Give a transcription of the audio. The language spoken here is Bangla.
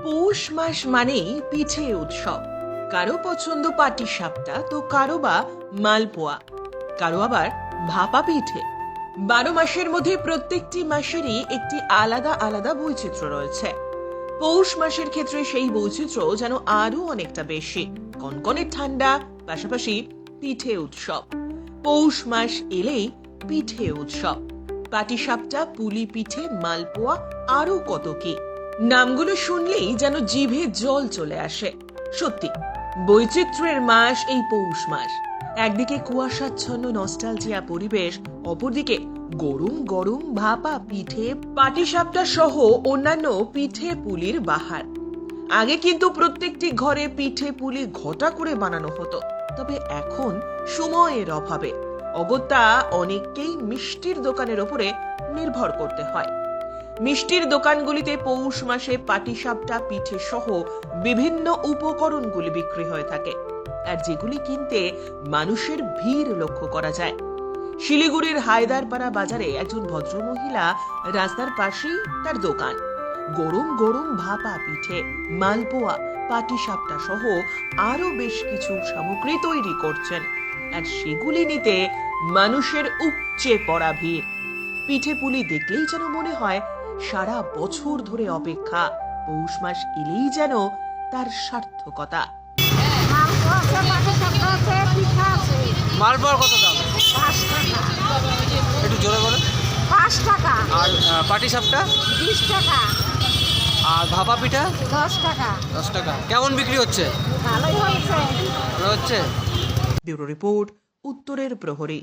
পৌষ মাস মানেই পিঠে উৎসব। কারো পছন্দ পাটিসাপটা, তো কারো বা মালপোয়া, কারো আবার ভাপা পিঠে। 12 মাসের মধ্যে প্রত্যেকটি মাসেরই একটি আলাদা আলাদা বৈচিত্র্য রয়েছে। পৌষ মাসের ক্ষেত্রে সেই বৈচিত্র্য যেন আরো অনেকটা বেশি। কনকনে ঠান্ডা, পাশাপাশি পিঠে উৎসব। পৌষ মাস এলেই পিঠে উৎসব। পাটিসাপটা, পুলি পিঠে, মালপোয়া, আরো কত কি। নামগুলো শুনলেই যেন জিভে জল চলে আসে। সত্যি বৈচিত্র্যের মাস এই পৌষ মাস। একদিকে কুয়াশাচ্ছন্ন নস্টালজিয়া পরিবেশ, অপরদিকে গরম গরম ভাপা পিঠে, পাটিসাপটা সহ অন্যান্য পিঠে পুলির বাহার। আগে কিন্তু প্রত্যেকটি ঘরে পিঠে পুলি ঘটা করে বানানো হতো, তবে এখন সময়ের অভাবে অগত্যা অনেককেই মিষ্টির দোকানের উপরে নির্ভর করতে হয়। মিষ্টির দোকানগুলিতে পৌষ মাসে পাটিসাপটা, পিঠে সহ বিভিন্ন উপকরণগুলি বিক্রি হয়ে থাকে, আর যেগুলি কিনতে মানুষের ভিড় লক্ষ্য করা যায়। শিলিগুড়ির হায়দারপাড়া বাজারে একজন ভদ্রমহিলা রাস্তার পাশেই তার দোকান। গরম গরম ভাপা পিঠে, মালপোয়া, পাটিসাপটা সহ আরো বেশ কিছু সামগ্রী তৈরি করছেন, আর সেগুলি নিতে মানুষের উপচে পড়া ভিড়। পিঠে পুলি দেখলেই যেন মনে হয় সারা বছর ধরে অপেক্ষা, পৌষ মাস এলেই যেন তার সার্থকতা। মালপোয়ার কত দাম? 5 টাকা। একটু জোরে বলেন। 5 টাকা। আর পাটিসাপটা 20 টাকা। আর ভাপা পিঠা 10 টাকা। 10 টাকা। কেমন বিক্রি হচ্ছে? ভালোই হয়েছে। ভালো হচ্ছে। ব্যুরো রিপোর্ট, উত্তরের প্রহরী।